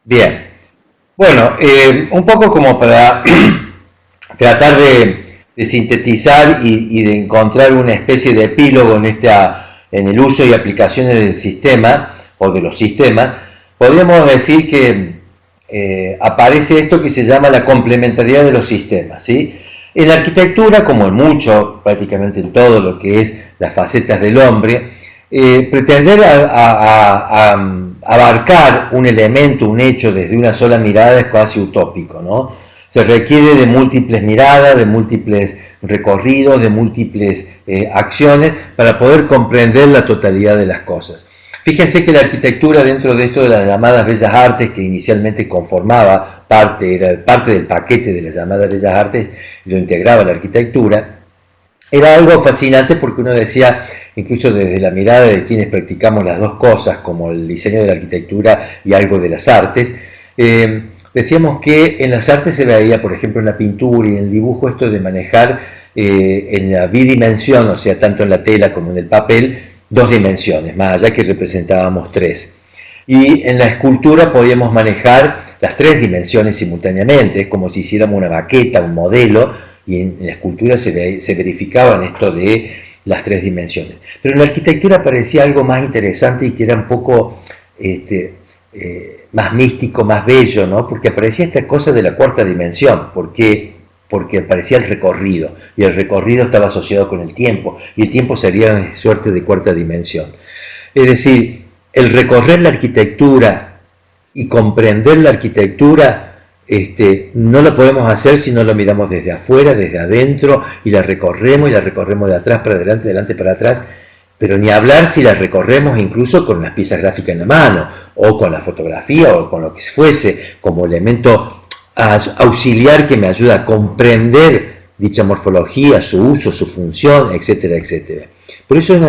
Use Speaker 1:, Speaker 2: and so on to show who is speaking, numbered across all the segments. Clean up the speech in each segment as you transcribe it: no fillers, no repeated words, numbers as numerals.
Speaker 1: Bien. Bueno, un poco como para tratar de sintetizar y de encontrar una especie de epílogo en el uso y aplicaciones del sistema o de los sistemas, podríamos decir que aparece esto que se llama la complementariedad de los sistemas, ¿sí? En la arquitectura, como en mucho, prácticamente en todo lo que es las facetas del hombre, pretender abarcar un elemento, un hecho desde una sola mirada es casi utópico, ¿no? Se requiere de múltiples miradas, de múltiples recorridos, de múltiples acciones para poder comprender la totalidad de las cosas. Fíjense que la arquitectura, dentro de esto de las llamadas bellas artes, que inicialmente conformaba era parte del paquete de las llamadas bellas artes, lo integraba la arquitectura, era algo fascinante porque uno decía, incluso desde la mirada de quienes practicamos las dos cosas, como el diseño de la arquitectura y algo de las artes, decíamos que en las artes se veía, por ejemplo, en la pintura y en el dibujo, esto de manejar en la bidimensión, o sea, tanto en la tela como en el papel, dos dimensiones, más allá que representábamos tres. Y en la escultura podíamos manejar las tres dimensiones simultáneamente, es como si hiciéramos una maqueta, un modelo, y en la escultura se verificaba en esto de las tres dimensiones. Pero en la arquitectura parecía algo más interesante y que era un poco más místico, más bello, ¿no? Porque aparecía esta cosa de la cuarta dimensión, porque aparecía el recorrido, y el recorrido estaba asociado con el tiempo, y el tiempo sería una suerte de cuarta dimensión. Es decir, el recorrer la arquitectura y comprender la arquitectura no lo podemos hacer si no lo miramos desde afuera, desde adentro, y la recorremos de atrás para adelante, de adelante para atrás, pero ni hablar si la recorremos incluso con las piezas gráficas en la mano, o con la fotografía, o con lo que fuese, como elemento auxiliar que me ayuda a comprender dicha morfología, su uso, su función, etcétera, etcétera. Por eso es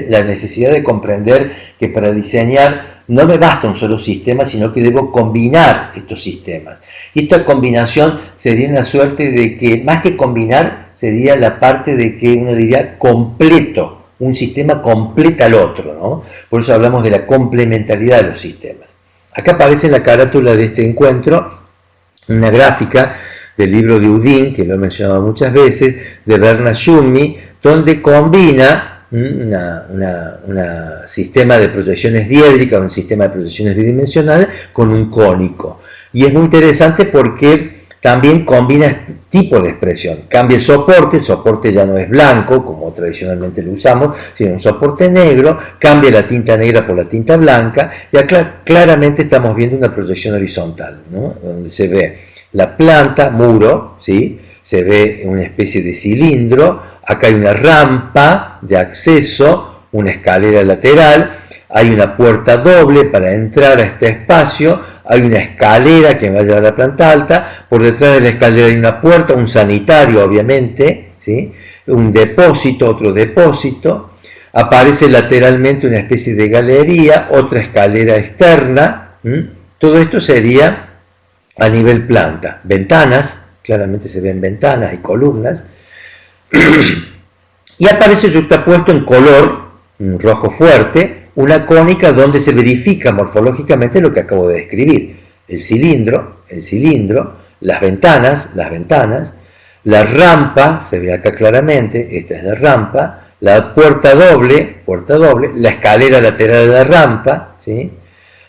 Speaker 1: la necesidad de comprender que para diseñar no me basta un solo sistema, sino que debo combinar estos sistemas. Y esta combinación sería una suerte de que, más que combinar, sería la parte de que uno diría completo, un sistema completa al otro, ¿no? Por eso hablamos de la complementariedad de los sistemas. Acá aparece en la carátula de este encuentro una gráfica del libro de Houdin, que lo he mencionado muchas veces, de Bernard Schulmi, donde combina un sistema de proyecciones diédricas, un sistema de proyecciones bidimensionales, con un cónico. Y es muy interesante porque también combina tipo de expresión. Cambia el soporte ya no es blanco, como tradicionalmente lo usamos, sino un soporte negro, cambia la tinta negra por la tinta blanca, y acá claramente estamos viendo una proyección horizontal, ¿no? Donde se ve la planta, muro, ¿sí? Se ve una especie de cilindro, acá hay una rampa de acceso, una escalera lateral, hay una puerta doble para entrar a este espacio, hay una escalera que va a llevar a la planta alta, por detrás de la escalera hay una puerta, un sanitario obviamente, ¿sí? Un depósito, otro depósito, aparece lateralmente una especie de galería, otra escalera externa, todo esto sería a nivel planta. Ventanas, claramente se ven ventanas y columnas, y aparece juxtapuesto en color, un rojo fuerte, una cónica donde se verifica morfológicamente lo que acabo de describir. El cilindro, las ventanas, la rampa, se ve acá claramente, esta es la rampa, la puerta doble, la escalera lateral de la rampa, ¿sí?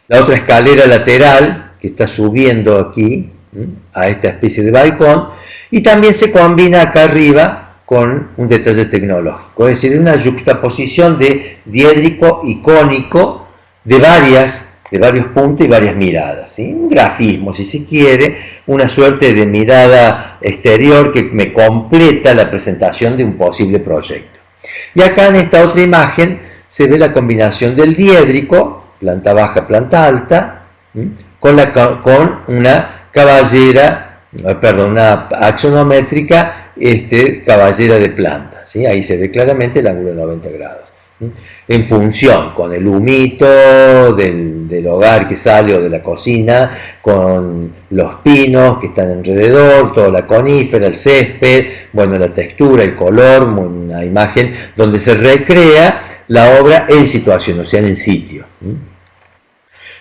Speaker 1: La otra escalera lateral que está subiendo aquí a esta especie de balcón, y también se combina acá arriba con un detalle tecnológico, es decir, una juxtaposición de diédrico y cónico de varios puntos y varias miradas, ¿sí? Un grafismo, si se quiere, una suerte de mirada exterior que me completa la presentación de un posible proyecto. Y acá en esta otra imagen se ve la combinación del diédrico, planta baja, planta alta, con una caballera, una axonométrica, caballera de planta, ¿sí? Ahí se ve claramente el ángulo de 90 grados, ¿sí? En función con el humito del hogar que sale o de la cocina, con los pinos que están alrededor, toda la conífera, el césped, bueno, la textura, el color, una imagen donde se recrea la obra en situación, o sea, en el sitio, ¿sí?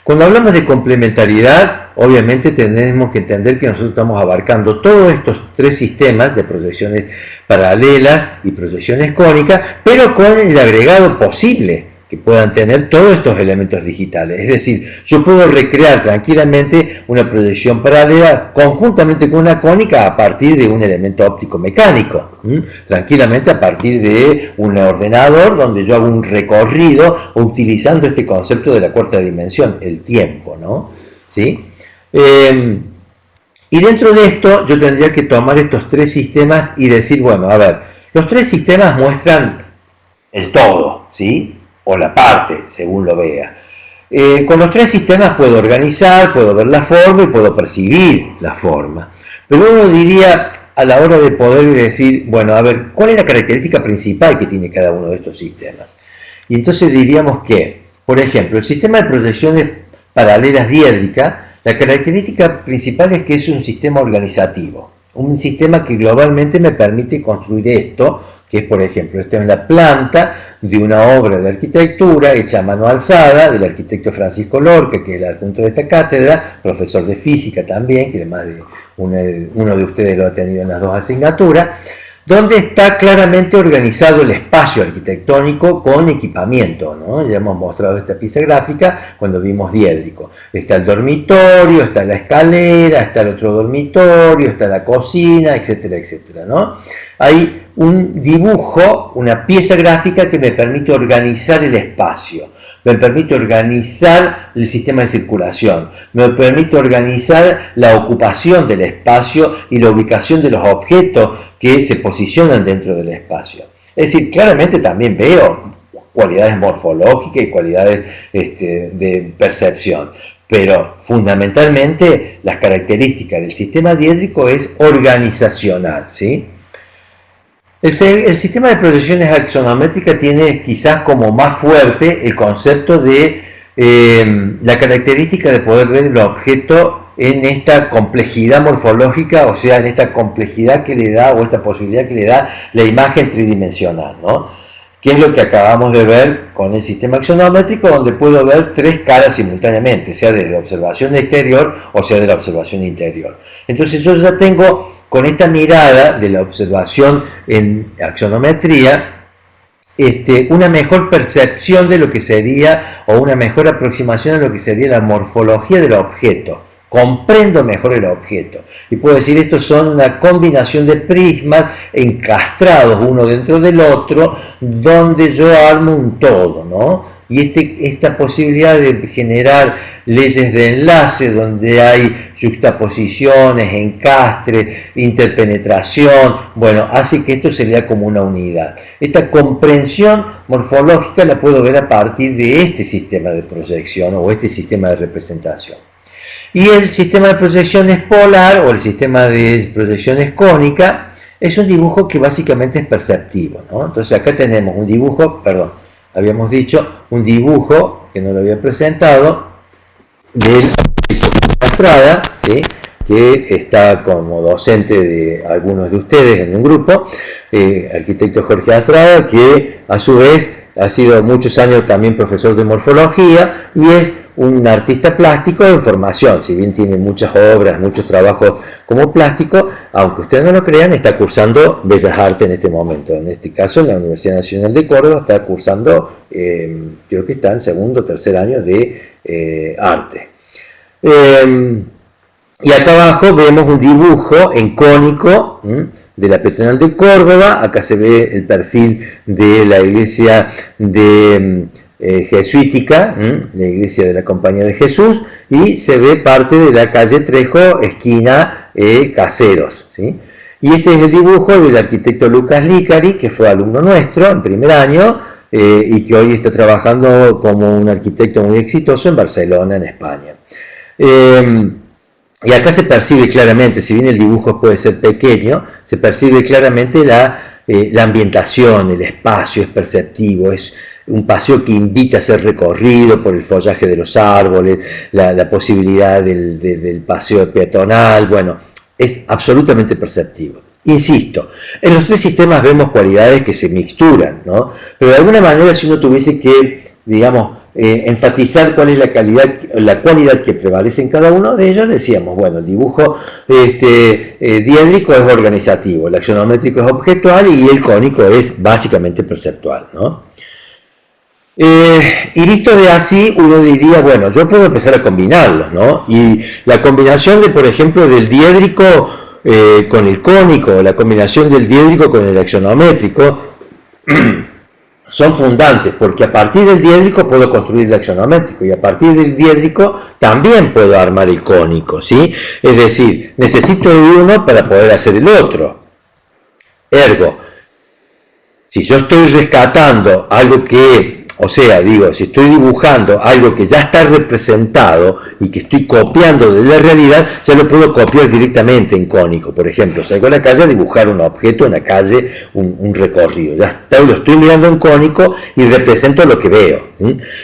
Speaker 1: Cuando hablamos de complementariedad, obviamente tenemos que entender que nosotros estamos abarcando todos estos tres sistemas de proyecciones paralelas y proyecciones cónicas, pero con el agregado posible que puedan tener todos estos elementos digitales. Es decir, yo puedo recrear tranquilamente una proyección paralela conjuntamente con una cónica a partir de un elemento óptico mecánico, tranquilamente a partir de un ordenador donde yo hago un recorrido utilizando este concepto de la cuarta dimensión, el tiempo, ¿no? ¿Sí? Y dentro de esto yo tendría que tomar estos tres sistemas y decir, bueno, a ver, los tres sistemas muestran el todo, ¿sí? O la parte, según lo vea. Con los tres sistemas puedo organizar, puedo ver la forma y puedo percibir la forma. Pero uno diría, a la hora de poder decir, bueno, a ver, ¿cuál es la característica principal que tiene cada uno de estos sistemas? Y entonces diríamos que, por ejemplo, el sistema de proyecciones paralelas diédrica, la característica principal es que es un sistema organizativo, un sistema que globalmente me permite construir esto, que es, por ejemplo, esto es la planta de una obra de arquitectura hecha a mano alzada del arquitecto Francisco Lorca, que es el adjunto de esta cátedra, profesor de física también, que además de uno de ustedes lo ha tenido en las dos asignaturas, donde está claramente organizado el espacio arquitectónico con equipamiento, ¿no? Ya hemos mostrado esta pieza gráfica cuando vimos diédrico. Está el dormitorio, está la escalera, está el otro dormitorio, está la cocina, etcétera, etcétera, ¿no? Hay un dibujo, una pieza gráfica que me permite organizar el espacio, me permite organizar el sistema de circulación, me permite organizar la ocupación del espacio y la ubicación de los objetos que se posicionan dentro del espacio. Es decir, claramente también veo cualidades morfológicas y cualidades de percepción, pero fundamentalmente las características del sistema diédrico es organizacional, ¿sí? El sistema de proyecciones axonométricas tiene quizás como más fuerte el concepto de la característica de poder ver el objeto en esta complejidad morfológica, o sea, en esta complejidad que le da, o esta posibilidad que le da la imagen tridimensional, ¿no? Que es lo que acabamos de ver con el sistema axonométrico, donde puedo ver tres caras simultáneamente, sea desde la observación exterior o sea de la observación interior. Entonces yo ya tengo, con esta mirada de la observación en axonometría, una mejor percepción de lo que sería, o una mejor aproximación a lo que sería la morfología del objeto. Comprendo mejor el objeto. Y puedo decir, estos son una combinación de prismas encastrados uno dentro del otro, donde yo armo un todo, ¿no? Y esta posibilidad de generar leyes de enlace, donde hay juxtaposiciones, encastre, interpenetración, bueno, hace que esto se vea como una unidad. Esta comprensión morfológica la puedo ver a partir de este sistema de proyección o este sistema de representación. Y el sistema de proyecciones polar o el sistema de proyecciones cónica es un dibujo que básicamente es perceptivo, ¿no? Entonces acá tenemos un dibujo, perdón, habíamos dicho un dibujo que no lo había presentado del arquitecto Estrada, ¿sí? Que está como docente de algunos de ustedes en un grupo, arquitecto Jorge Estrada, que a su vez ha sido muchos años también profesor de morfología y es un artista plástico en formación. Si bien tiene muchas obras, muchos trabajos como plástico, aunque ustedes no lo crean, está cursando Bellas Artes en este momento. En este caso, en la Universidad Nacional de Córdoba está cursando, creo que está en segundo o tercer año de arte. Y acá abajo vemos un dibujo en cónico de la Peatonal de Córdoba. Acá se ve el perfil de la iglesia de jesuítica, la iglesia de la Compañía de Jesús, y se ve parte de la calle Trejo, esquina Caseros, ¿sí? Y este es el dibujo del arquitecto Lucas Licari, que fue alumno nuestro en primer año, y que hoy está trabajando como un arquitecto muy exitoso en Barcelona, en España. Y acá se percibe claramente, si bien el dibujo puede ser pequeño, se percibe claramente la ambientación, el espacio es perceptivo, es un paseo que invita a ser recorrido por el follaje de los árboles, la posibilidad del paseo peatonal, bueno, es absolutamente perceptivo. Insisto, en los tres sistemas vemos cualidades que se mixturan, ¿no? Pero de alguna manera, si uno tuviese que, digamos, enfatizar cuál es la cualidad que prevalece en cada uno de ellos, decíamos, bueno, el dibujo diédrico es organizativo, el axonométrico es objetual y el cónico es básicamente perceptual, ¿no? Y visto de así, uno diría, bueno, yo puedo empezar a combinarlos, ¿no? Y la combinación de, por ejemplo, del diédrico con el cónico, la combinación del diédrico con el axonométrico, son fundantes, porque a partir del diédrico puedo construir el axonométrico, y a partir del diédrico también puedo armar el cónico, ¿sí? Es decir, necesito de uno para poder hacer el otro. Ergo, si yo estoy rescatando algo que, o sea, digo, si estoy dibujando algo que ya está representado y que estoy copiando de la realidad, ya lo puedo copiar directamente en cónico. Por ejemplo, salgo a la calle a dibujar un objeto en la calle, un recorrido. Ya está, lo estoy mirando en cónico y represento lo que veo.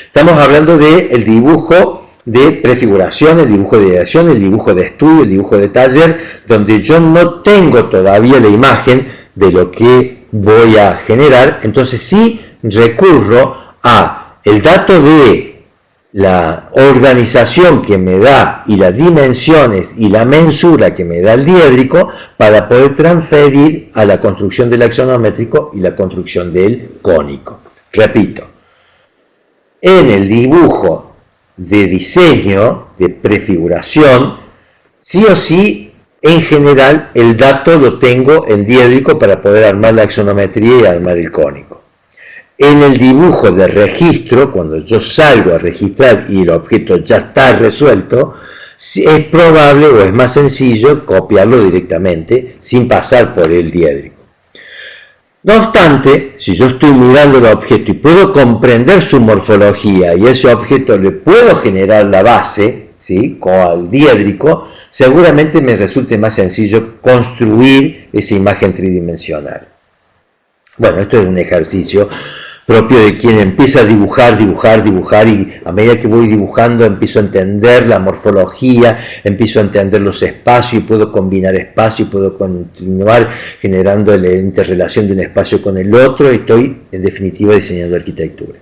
Speaker 1: Estamos hablando del dibujo de prefiguración, el dibujo de ideación, el dibujo de estudio, el dibujo de taller, donde yo no tengo todavía la imagen de lo que voy a generar. Entonces sí recurro a el dato de la organización que me da y las dimensiones y la mensura que me da el diédrico para poder transferir a la construcción del axonométrico y la construcción del cónico. Repito, en el dibujo de diseño, de prefiguración, sí o sí, en general, el dato lo tengo en diédrico para poder armar la axonometría y armar el cónico. En el dibujo de registro, cuando yo salgo a registrar y el objeto ya está resuelto, es probable o es más sencillo copiarlo directamente sin pasar por el diédrico. No obstante, si yo estoy mirando el objeto y puedo comprender su morfología y ese objeto le puedo generar la base, ¿sí?, con el diédrico, seguramente me resulte más sencillo construir esa imagen tridimensional. Bueno, esto es un ejercicio propio de quien empieza a dibujar, y a medida que voy dibujando empiezo a entender la morfología, empiezo a entender los espacios y puedo combinar espacio y puedo continuar generando la interrelación de un espacio con el otro y estoy en definitiva diseñando arquitectura.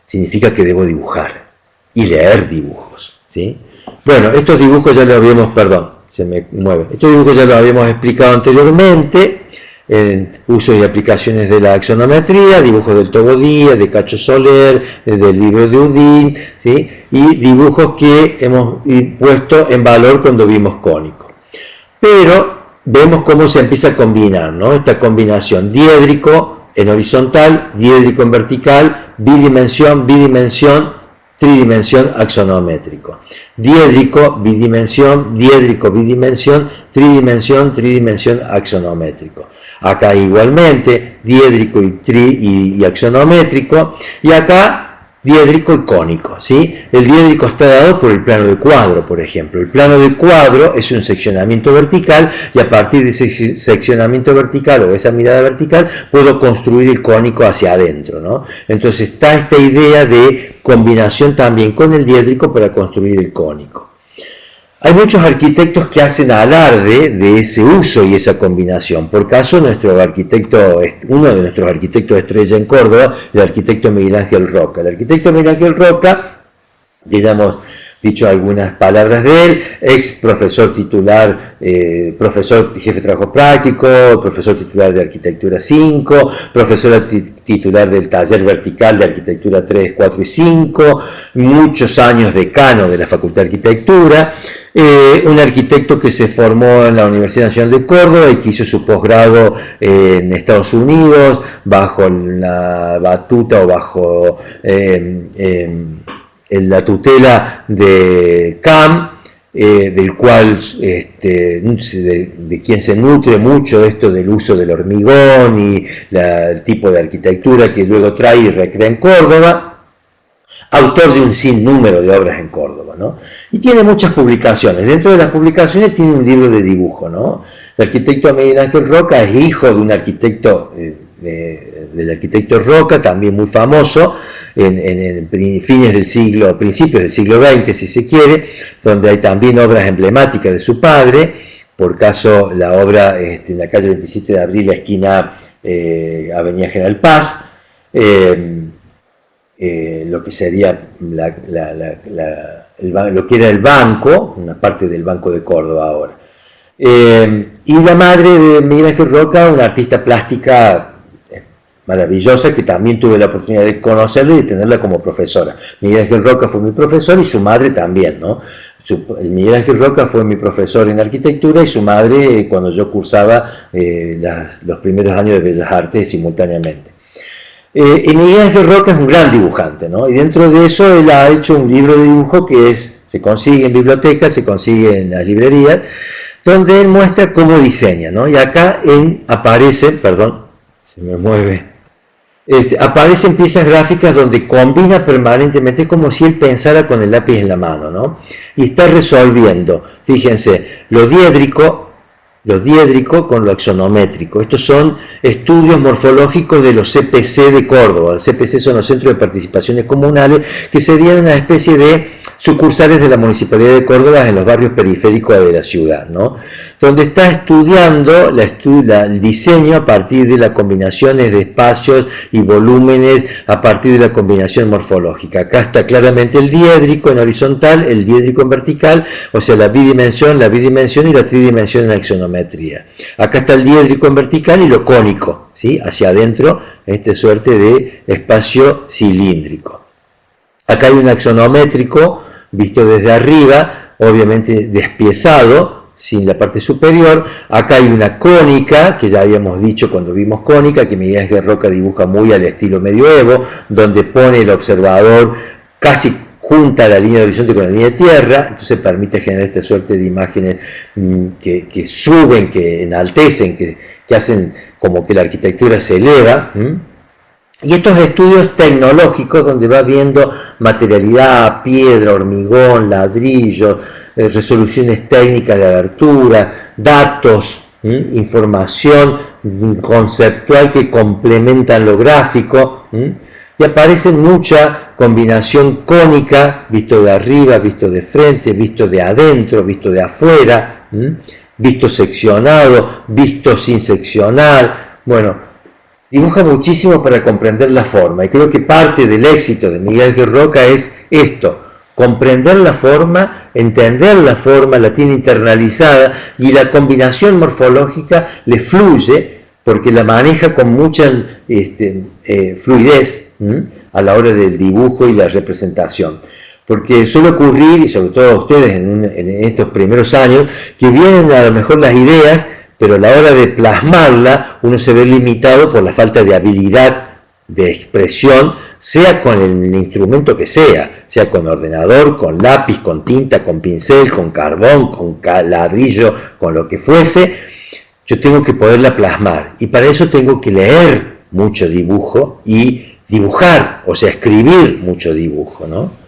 Speaker 1: Significa que debo dibujar y leer dibujos, ¿sí? Bueno, estos dibujos ya los habíamos, estos dibujos ya los habíamos explicado anteriormente, en uso y aplicaciones de la axonometría, dibujos del Tobo Díaz, de Cacho Soler, del libro de Udín, ¿sí?, y dibujos que hemos puesto en valor cuando vimos cónico. Pero vemos cómo se empieza a combinar, ¿no? Esta combinación diédrico en horizontal, diédrico en vertical, bidimensión, tridimensión, axonométrico. Diédrico, bidimensión, diédrico, bidimensión, tridimensión, axonométrico. Acá igualmente, diédrico y axonométrico, y acá diédrico y cónico, ¿sí? El diédrico está dado por el plano de cuadro, por ejemplo. El plano de cuadro es un seccionamiento vertical, y a partir de ese seccionamiento vertical o esa mirada vertical, puedo construir el cónico hacia adentro, ¿no? Entonces está esta idea de combinación también con el diédrico para construir el cónico. Hay muchos arquitectos que hacen alarde de ese uso y esa combinación. Por caso, uno de nuestros arquitectos estrella en Córdoba, el arquitecto Miguel Ángel Roca. El arquitecto Miguel Ángel Roca, ya hemos dicho algunas palabras de él, ex profesor titular, profesor jefe de trabajo práctico, profesor titular de arquitectura 5, profesor titular del taller vertical de arquitectura 3, 4 y 5, muchos años decano de la Facultad de Arquitectura, un arquitecto que se formó en la Universidad Nacional de Córdoba y que hizo su posgrado en Estados Unidos bajo la batuta o bajo la tutela de CAM, del cual de quien se nutre mucho esto del uso del hormigón y el tipo de arquitectura que luego trae y recrea en Córdoba. Autor de un sinnúmero de obras en Córdoba, ¿no? Y tiene muchas publicaciones. Dentro de las publicaciones tiene un libro de dibujo, ¿no? El arquitecto Miguel Ángel Roca es hijo de un arquitecto, del arquitecto Roca, también muy famoso, en principios del siglo XX, si se quiere, donde hay también obras emblemáticas de su padre, por caso la obra en la calle 27 de Abril, la esquina Avenida General Paz, lo que sería lo que era el banco, una parte del Banco de Córdoba ahora. Y la madre de Miguel Ángel Roca, una artista plástica maravillosa, que también tuve la oportunidad de conocerla y de tenerla como profesora. Miguel Ángel Roca fue mi profesor y su madre también, ¿no? Miguel Ángel Roca fue mi profesor en arquitectura y su madre cuando yo cursaba los primeros años de Bellas Artes simultáneamente. Y Miguel Ángel Roca es un gran dibujante, ¿no? Y dentro de eso él ha hecho un libro de dibujo que se consigue en bibliotecas, se consigue en las librerías, donde él muestra cómo diseña, ¿no? Y acá aparece, perdón, se me mueve, aparecen piezas gráficas donde combina permanentemente, como si él pensara con el lápiz en la mano, ¿no? Y está resolviendo, fíjense, lo diédrico con lo axonométrico. Estos son estudios morfológicos de los CPC de Córdoba. Los CPC son los Centros de Participaciones Comunales, que serían una especie de sucursales de la Municipalidad de Córdoba en los barrios periféricos de la ciudad, ¿no? Donde está estudiando el diseño a partir de las combinaciones de espacios y volúmenes, a partir de la combinación morfológica. Acá está claramente el diédrico en horizontal, el diédrico en vertical, o sea, la bidimensión y la tridimensión en axonometría. Acá está el diédrico en vertical y lo cónico, ¿sí? Hacia adentro, esta suerte de espacio cilíndrico. Acá hay un axonométrico visto desde arriba, obviamente despiezado, sin la parte superior. Acá hay una cónica, que ya habíamos dicho cuando vimos cónica, que Miguel Ángel Roca dibuja muy al estilo medioevo, donde pone el observador casi junta la línea de horizonte con la línea de tierra, entonces permite generar esta suerte de imágenes que suben, que enaltecen, que hacen como que la arquitectura se eleva. Y estos estudios tecnológicos donde va viendo materialidad, piedra, hormigón, ladrillo, resoluciones técnicas de abertura, datos, información conceptual que complementan lo gráfico, y aparece mucha combinación cónica, visto de arriba, visto de frente, visto de adentro, visto de afuera, visto seccionado, visto sin seccionar. Bueno, dibuja muchísimo para comprender la forma, y creo que parte del éxito de Miguel Ángel Roca es esto: comprender la forma, entender la forma, la tiene internalizada, y la combinación morfológica le fluye porque la maneja con mucha fluidez a la hora del dibujo y la representación. Porque suele ocurrir, y sobre todo a ustedes en estos primeros años, que vienen a lo mejor las ideas, pero a la hora de plasmarla uno se ve limitado por la falta de habilidad de expresión, sea con el instrumento que sea con ordenador, con lápiz, con tinta, con pincel, con carbón, con ladrillo, con lo que fuese. Yo tengo que poderla plasmar, y para eso tengo que leer mucho dibujo y dibujar, o sea, escribir mucho dibujo, ¿no?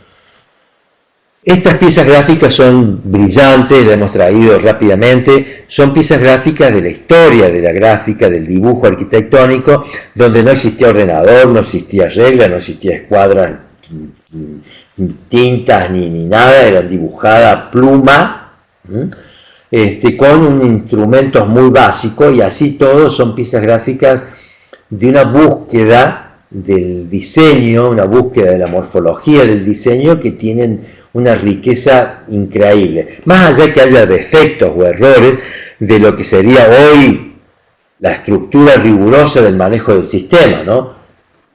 Speaker 1: Estas piezas gráficas son brillantes, las hemos traído rápidamente, son piezas gráficas de la historia de la gráfica, del dibujo arquitectónico, donde no existía ordenador, no existía regla, no existía escuadras, tintas ni nada, eran dibujadas a pluma, con instrumentos muy básicos, y así todo son piezas gráficas de una búsqueda del diseño, una búsqueda de la morfología del diseño, que tienen una riqueza increíble, más allá que haya defectos o errores de lo que sería hoy la estructura rigurosa del manejo del sistema, ¿no?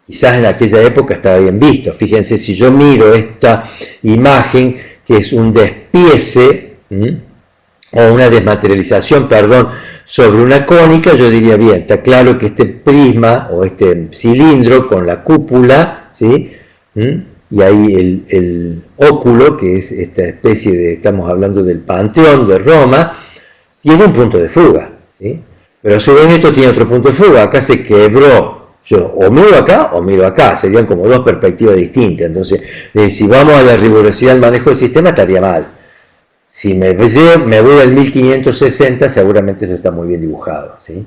Speaker 1: Quizás en aquella época estaba bien visto. Fíjense, si yo miro esta imagen, que es un despiece, o una desmaterialización, sobre una cónica, yo diría, bien, está claro que este prisma, o este cilindro con la cúpula, ¿sí? Y ahí el óculo, que es esta especie de, estamos hablando del Panteón de Roma, tiene un punto de fuga, ¿sí? Pero a su vez esto tiene otro punto de fuga, acá se quebró. Yo o miro acá, serían como dos perspectivas distintas. Entonces, si vamos a la rigurosidad del manejo del sistema, estaría mal. Si me voy al 1560, seguramente eso está muy bien dibujado, ¿sí?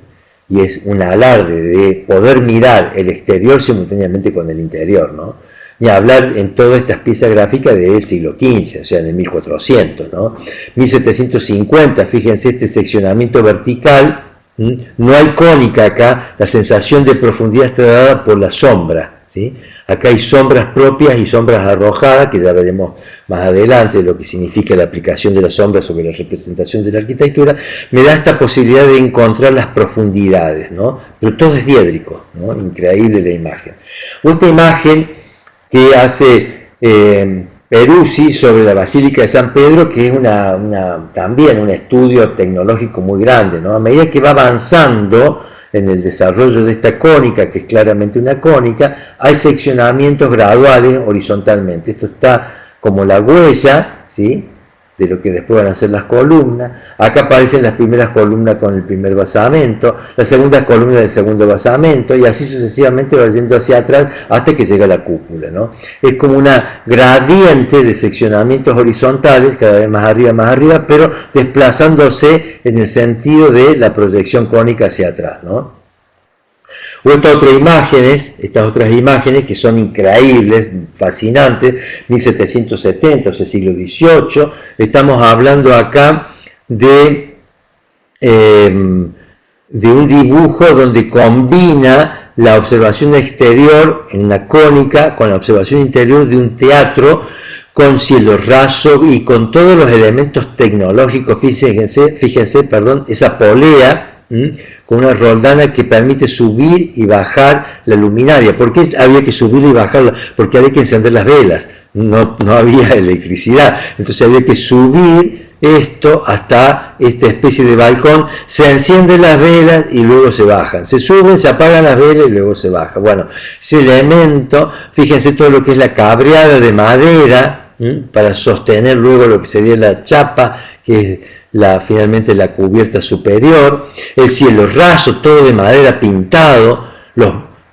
Speaker 1: Y es un alarde de poder mirar el exterior simultáneamente con el interior, ¿no? Ni hablar en todas estas piezas gráficas del siglo XV, o sea, de 1400, ¿no? 1750, fíjense este seccionamiento vertical, no hay cónica acá, la sensación de profundidad está dada por la sombra, ¿sí? Acá hay sombras propias y sombras arrojadas, que ya veremos más adelante lo que significa la aplicación de las sombras sobre la representación de la arquitectura. Me da esta posibilidad de encontrar las profundidades, ¿no? Pero todo es diédrico, ¿no? Increíble la imagen. Esta imagen que hace Peruzzi sobre la Basílica de San Pedro, que es también un estudio tecnológico muy grande, ¿no? A medida que va avanzando en el desarrollo de esta cónica, que es claramente una cónica, hay seccionamientos graduales horizontalmente. Esto está como la huella, ¿sí?, de lo que después van a ser las columnas. Acá aparecen las primeras columnas con el primer basamento, las segundas columnas del segundo basamento, y así sucesivamente va yendo hacia atrás hasta que llega a la cúpula, ¿no? Es como una gradiente de seccionamientos horizontales, cada vez más arriba, pero desplazándose en el sentido de la proyección cónica hacia atrás, ¿no? O estas otras imágenes que son increíbles, fascinantes, 1770, o sea, siglo XVIII, estamos hablando acá de un dibujo donde combina la observación exterior en una cónica con la observación interior de un teatro con cielo raso y con todos los elementos tecnológicos. Fíjense, esa polea, con una roldana que permite subir y bajar la luminaria. ¿Por qué había que subir y bajarla? Porque había que encender las velas, no había electricidad, entonces había que subir esto hasta esta especie de balcón, se encienden las velas y luego se bajan, se suben, se apagan las velas y luego se baja. Bueno, ese elemento, fíjense todo lo que es la cabreada de madera, para sostener luego lo que sería la chapa, que es finalmente la cubierta superior, el cielo raso, todo de madera pintado,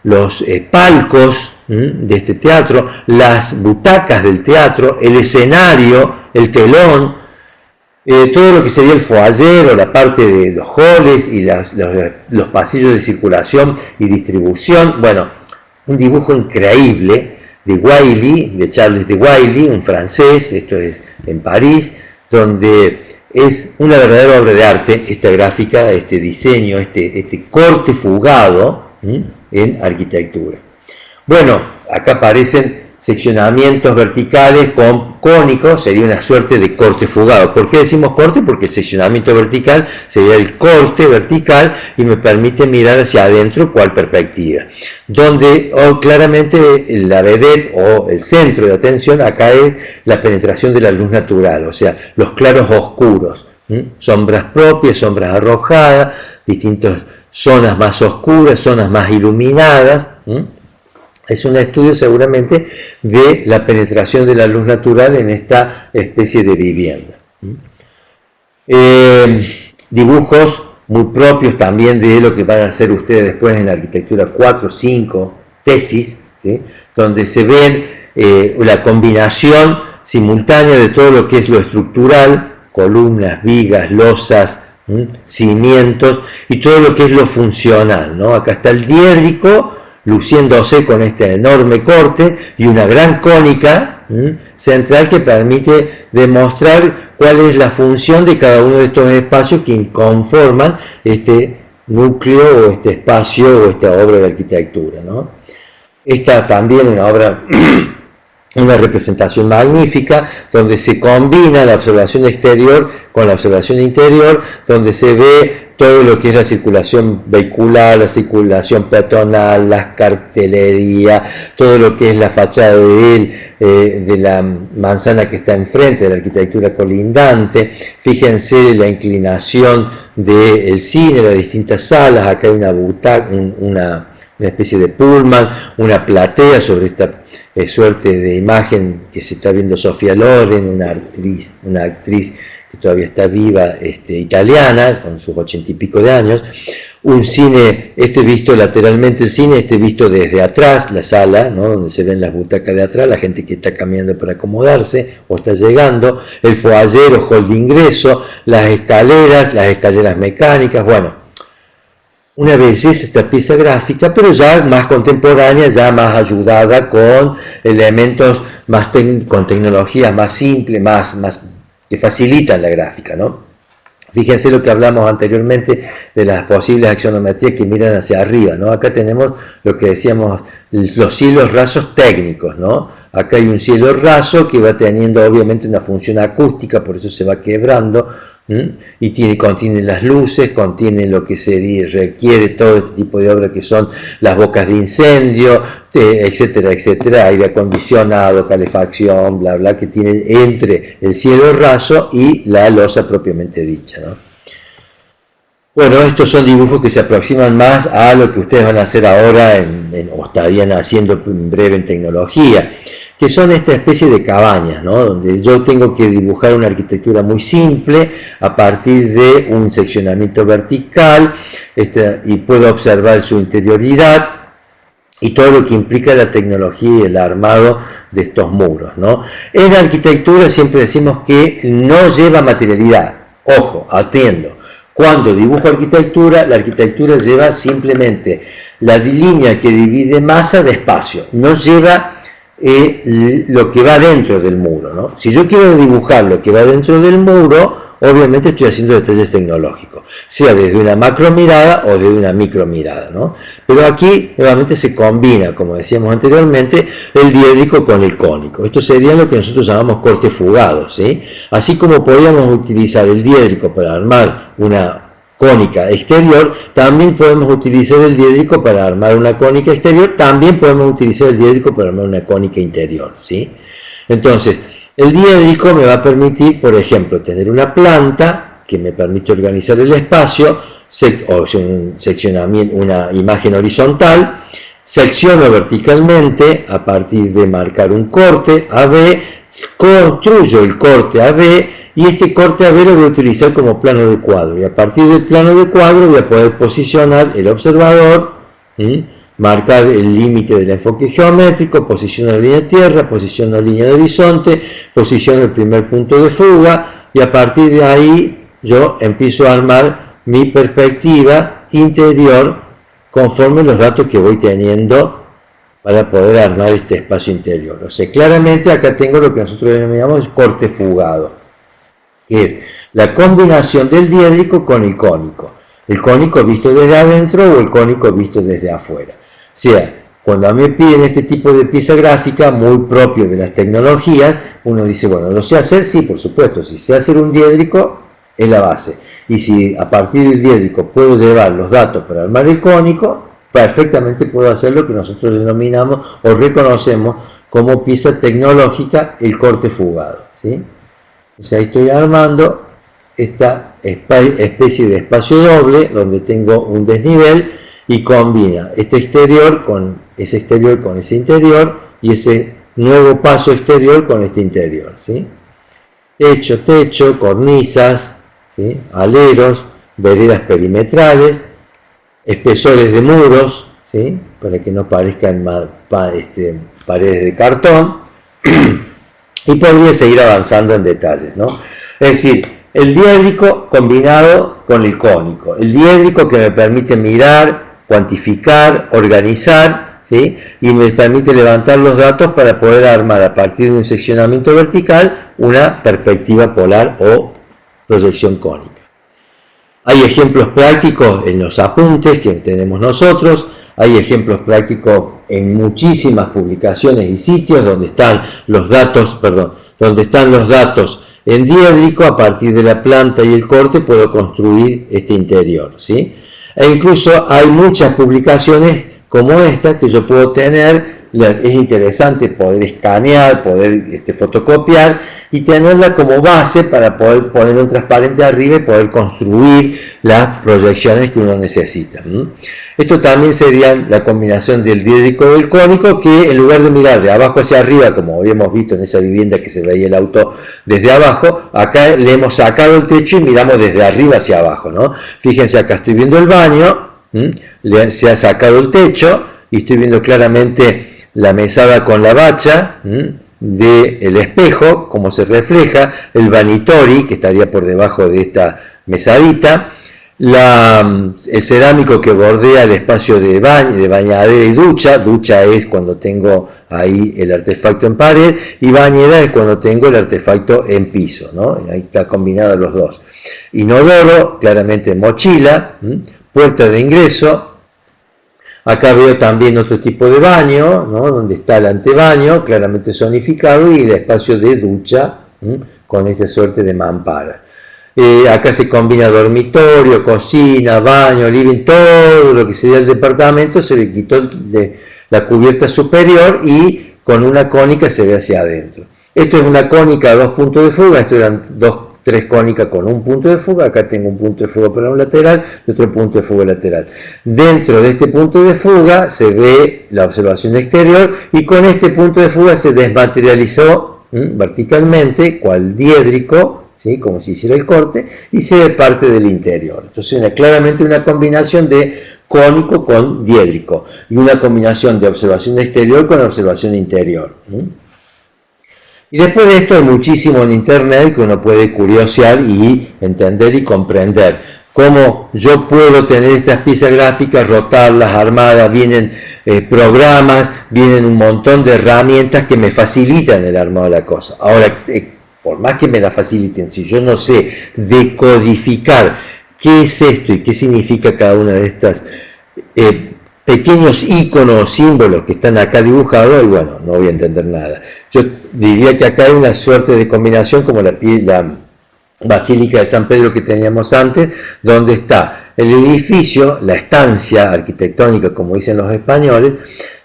Speaker 1: los palcos de este teatro, las butacas del teatro, el escenario, el telón, todo lo que sería el foyer o la parte de los halls y los pasillos de circulación y distribución. Bueno, un dibujo increíble de Wiley, de Charles de Wiley, un francés, esto es en París, donde es una verdadera obra de arte esta gráfica, este diseño, este corte fugado en arquitectura. Bueno, acá aparecen seccionamientos verticales con cónicos, sería una suerte de corte fugado. ¿Por qué decimos corte? Porque el seccionamiento vertical sería el corte vertical y me permite mirar hacia adentro cuál perspectiva. Donde claramente la vedette o el centro de atención acá es la penetración de la luz natural, o sea, los claros oscuros, sombras propias, sombras arrojadas, distintas zonas más oscuras, zonas más iluminadas. Es un estudio seguramente de la penetración de la luz natural en esta especie de vivienda. Dibujos muy propios también de lo que van a hacer ustedes después en la arquitectura 4, 5, tesis, ¿sí?, donde se ven la combinación simultánea de todo lo que es lo estructural, columnas, vigas, losas, cimientos, y todo lo que es lo funcional, ¿no? Acá está el diédrico, luciéndose con este enorme corte y una gran cónica central que permite demostrar cuál es la función de cada uno de estos espacios que conforman este núcleo o este espacio o esta obra de arquitectura, ¿no? Esta también una obra, una representación magnífica, donde se combina la observación exterior con la observación interior, donde se ve todo lo que es la circulación vehicular, la circulación peatonal, las cartelerías, todo lo que es la fachada de la manzana que está enfrente, de la arquitectura colindante. Fíjense la inclinación del cine, las distintas salas. Acá hay una butaca, una especie de pullman, una platea sobre esta suerte de imagen que se está viendo Sofía Loren, una actriz que todavía está viva, italiana, con sus 80 y pico de años. Un cine, visto lateralmente el cine, visto desde atrás, la sala, ¿no?, donde se ven las butacas de atrás, la gente que está caminando para acomodarse o está llegando, el foyer o hall de ingreso, las escaleras mecánicas. Bueno, una vez es esta pieza gráfica, pero ya más contemporánea, ya más ayudada con elementos con tecnología más simple, más que facilitan la gráfica, ¿no? Fíjense lo que hablamos anteriormente de las posibles axonometrías que miran hacia arriba, ¿no? Acá tenemos lo que decíamos, los cielos rasos técnicos, ¿no? Acá hay un cielo raso que va teniendo obviamente una función acústica, por eso se va quebrando, y contiene las luces, contiene lo que se requiere, todo este tipo de obras que son las bocas de incendio, etcétera, etcétera, aire acondicionado, calefacción, bla, bla, que tiene entre el cielo raso y la losa propiamente dicha, ¿no? Bueno, estos son dibujos que se aproximan más a lo que ustedes van a hacer ahora o estarían haciendo en breve en tecnología, que son esta especie de cabañas, ¿no? Donde yo tengo que dibujar una arquitectura muy simple a partir de un seccionamiento vertical, y puedo observar su interioridad y todo lo que implica la tecnología y el armado de estos muros, ¿no? En la arquitectura siempre decimos que no lleva materialidad. Ojo, atiendo. Cuando dibujo arquitectura, la arquitectura lleva simplemente la línea que divide masa de espacio, no lleva lo que va dentro del muro, ¿no? Si yo quiero dibujar lo que va dentro del muro, obviamente estoy haciendo detalles tecnológicos, sea desde una macro mirada o desde una micro mirada, ¿no? Pero aquí nuevamente se combina, como decíamos anteriormente, el diédrico con el cónico. Esto sería lo que nosotros llamamos cortes fugados, ¿sí? Así como podríamos utilizar el diédrico para armar una cónica exterior, también podemos utilizar el diédrico para armar una cónica exterior, también podemos utilizar el diédrico para armar una cónica interior, ¿sí? Entonces, el diédrico me va a permitir, por ejemplo, tener una planta que me permite organizar el espacio, o un seccionamiento, una imagen horizontal, secciono verticalmente a partir de marcar un corte AB, construyo el corte AB, y este corte AB lo voy a utilizar como plano de cuadro, y a partir del plano de cuadro voy a poder posicionar el observador, marcar el límite del enfoque geométrico, posicionar la línea de tierra, posicionar la línea de horizonte, posicionar el primer punto de fuga, y a partir de ahí yo empiezo a armar mi perspectiva interior conforme los datos que voy teniendo para poder armar este espacio interior. O sea, claramente acá tengo lo que nosotros denominamos corte fugado, que es la combinación del diédrico con el cónico visto desde adentro o el cónico visto desde afuera. O sea, cuando a mí me piden este tipo de pieza gráfica muy propio de las tecnologías, uno dice, bueno, ¿lo sé hacer? Sí, por supuesto, si sé hacer un diédrico, es la base. Y si a partir del diédrico puedo llevar los datos para armar el cónico, perfectamente puedo hacer lo que nosotros denominamos o reconocemos como pieza tecnológica el corte fugado, ¿sí? O sea, estoy armando esta especie de espacio doble donde tengo un desnivel y combina este exterior con ese interior y ese nuevo paso exterior con este interior, ¿sí? Techo, cornisas, ¿sí? Aleros, veredas perimetrales, espesores de muros, ¿sí? Para que no parezcan paredes de cartón. Y podría seguir avanzando en detalles, ¿no? Es decir, el diédrico combinado con el cónico. El diédrico que me permite mirar, cuantificar, organizar, ¿sí? Y me permite levantar los datos para poder armar a partir de un seccionamiento vertical una perspectiva polar o proyección cónica. Hay ejemplos prácticos en los apuntes que tenemos nosotros. Hay ejemplos prácticos en muchísimas publicaciones y sitios donde están los datos, en diédrico. A partir de la planta y el corte puedo construir este interior, ¿sí? E incluso hay muchas publicaciones como esta que yo puedo tener. Es interesante poder escanear, poder fotocopiar y tenerla como base para poder poner un transparente arriba y poder construir las proyecciones que uno necesita. Esto también sería la combinación del diédrico y del cónico, que en lugar de mirar de abajo hacia arriba, como habíamos visto en esa vivienda que se veía el auto desde abajo, acá le hemos sacado el techo y miramos desde arriba hacia abajo, ¿no? Fíjense, acá estoy viendo el baño, se ha sacado el techo y estoy viendo claramente la mesada con la bacha del espejo, como se refleja, el vanitori, que estaría por debajo de esta mesadita, el cerámico que bordea el espacio de bañadera y ducha es cuando tengo ahí el artefacto en pared, y bañera es cuando tengo el artefacto en piso, ¿no? Ahí está combinado los dos. Inodoro, claramente mochila, puerta de ingreso. Acá veo también otro tipo de baño, ¿no? Donde está el antebaño, claramente zonificado, y el espacio de ducha, con esta suerte de mampara. Acá se combina dormitorio, cocina, baño, living, todo lo que sería el departamento se le quitó de la cubierta superior y con una cónica se ve hacia adentro. Esto es una cónica a 2 puntos de fuga, esto eran 3 cónicas con un punto de fuga, acá tengo un punto de fuga para un lateral y otro punto de fuga lateral. Dentro de este punto de fuga se ve la observación exterior y con este punto de fuga se desmaterializó verticalmente, cual diédrico, ¿sí? Como si hiciera el corte, y se ve parte del interior. Entonces claramente una combinación de cónico con diédrico y una combinación de observación exterior con observación interior. Y después de esto hay muchísimo en internet que uno puede curiosear y entender y comprender cómo yo puedo tener estas piezas gráficas, rotarlas, armadas, vienen programas, vienen un montón de herramientas que me facilitan el armado de la cosa. Ahora, por más que me la faciliten, si yo no sé decodificar qué es esto y qué significa cada una de estas pequeños iconos, símbolos que están acá dibujados, y bueno, no voy a entender nada. Yo diría que acá hay una suerte de combinación como la Basílica de San Pedro que teníamos antes, donde está el edificio, la estancia arquitectónica, como dicen los españoles,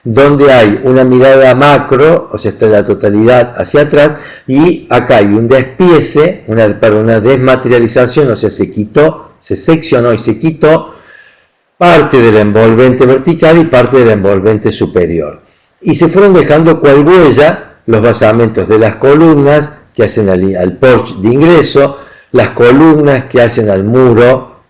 Speaker 1: donde hay una mirada macro, o sea, está la totalidad hacia atrás, y acá hay un despiece, una desmaterialización, o sea, se seccionó y se quitó parte de la envolvente vertical y parte de la envolvente superior. Y se fueron dejando cual huella los basamentos de las columnas que hacen al porche de ingreso, las columnas que hacen al muro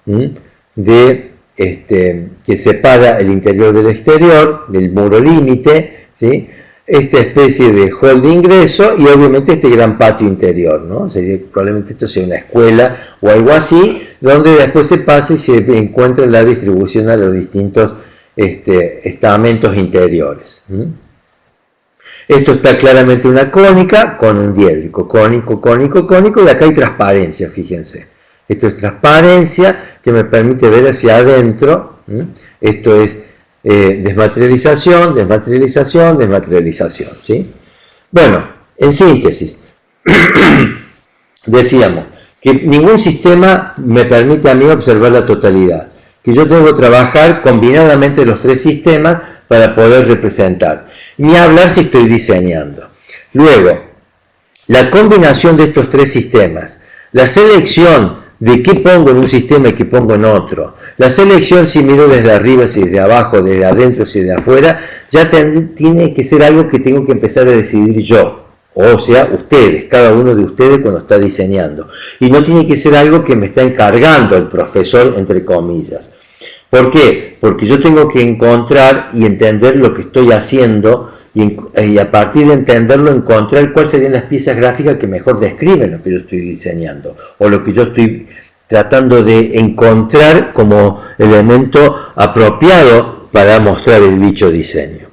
Speaker 1: que separa el interior del exterior, del muro límite, ¿sí? Esta especie de hall de ingreso y obviamente este gran patio interior, ¿no? Probablemente esto sea una escuela o algo así, donde después se pasa y se encuentra la distribución a los distintos estamentos interiores. Esto está claramente una cónica con un diédrico, cónico, cónico, cónico, y acá hay transparencia, fíjense. Esto es transparencia que me permite ver hacia adentro. Esto es desmaterialización, desmaterialización, desmaterialización, ¿sí? Bueno, en síntesis, decíamos que ningún sistema me permite a mí observar la totalidad, que yo tengo que trabajar combinadamente los 3 sistemas para poder representar, ni hablar si estoy diseñando. Luego, la combinación de estos 3 sistemas, la selección de qué pongo en un sistema y qué pongo en otro. La selección, si miro desde arriba, si desde abajo, desde adentro, si desde afuera, ya tiene que ser algo que tengo que empezar a decidir yo. O sea, ustedes, cada uno de ustedes cuando está diseñando. Y no tiene que ser algo que me está encargando el profesor, entre comillas. ¿Por qué? Porque yo tengo que encontrar y entender lo que estoy haciendo y a partir de entenderlo encontrar cuáles serían las piezas gráficas que mejor describen lo que yo estoy diseñando o lo que yo estoy tratando de encontrar como elemento apropiado para mostrar el dicho diseño.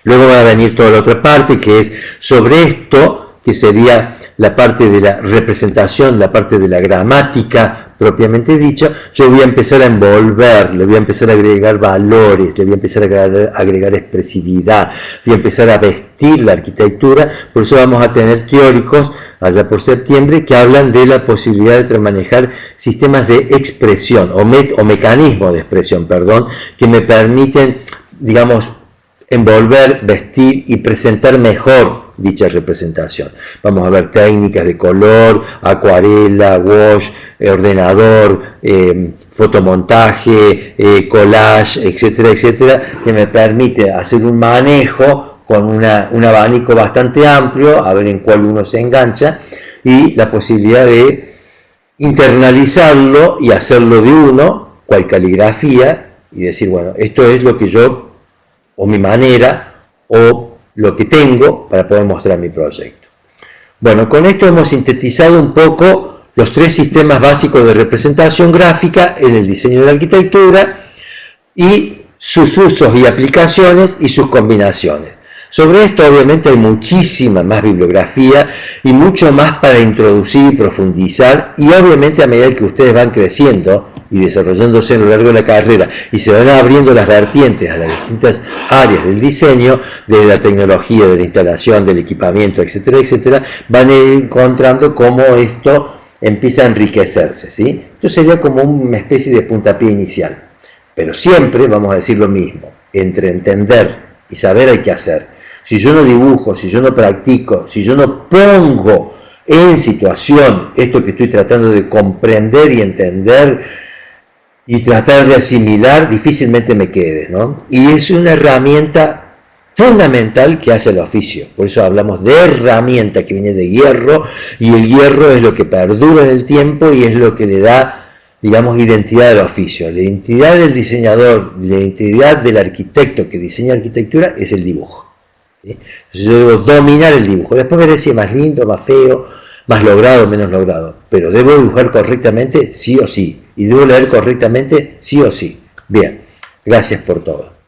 Speaker 1: Luego va a venir toda la otra parte que es sobre esto, que sería la parte de la representación, la parte de la gramática propiamente dicha. Yo voy a empezar a envolver, le voy a empezar a agregar valores, le voy a empezar a agregar expresividad, voy a empezar a vestir la arquitectura. Por eso vamos a tener teóricos allá por septiembre que hablan de la posibilidad de manejar sistemas de expresión o mecanismos de expresión, perdón, que me permiten, digamos, envolver, vestir y presentar mejor dicha representación. Vamos a ver técnicas de color, acuarela, wash, ordenador, fotomontaje, collage, etcétera, etcétera, que me permite hacer un manejo con un abanico bastante amplio, a ver en cuál uno se engancha, y la posibilidad de internalizarlo y hacerlo de uno, cual caligrafía, y decir, bueno, esto es lo que yo, o mi manera, o lo que tengo para poder mostrar mi proyecto. Bueno, con esto hemos sintetizado un poco los 3 sistemas básicos de representación gráfica en el diseño de la arquitectura y sus usos y aplicaciones y sus combinaciones. Sobre esto obviamente hay muchísima más bibliografía y mucho más para introducir y profundizar, y obviamente a medida que ustedes van creciendo y desarrollándose a lo largo de la carrera y se van abriendo las vertientes a las distintas áreas del diseño, de la tecnología, de la instalación, del equipamiento, etcétera, etcétera, van encontrando cómo esto empieza a enriquecerse, ¿sí? Esto sería como una especie de puntapié inicial, pero siempre vamos a decir lo mismo, entre entender y saber hay que hacer. Si yo no dibujo, si yo no practico, si yo no pongo en situación esto que estoy tratando de comprender y entender y tratar de asimilar, difícilmente me quede, ¿no? Y es una herramienta fundamental que hace el oficio. Por eso hablamos de herramienta que viene de hierro, y el hierro es lo que perdura en el tiempo y es lo que le da, digamos, identidad al oficio. La identidad del diseñador, la identidad del arquitecto que diseña arquitectura es el dibujo. ¿Sí? Entonces yo debo dominar el dibujo. Después veré si es más lindo, más feo, más logrado o menos logrado. Pero debo dibujar correctamente, sí o sí. Y debo leer correctamente, sí o sí. Bien, gracias por todo.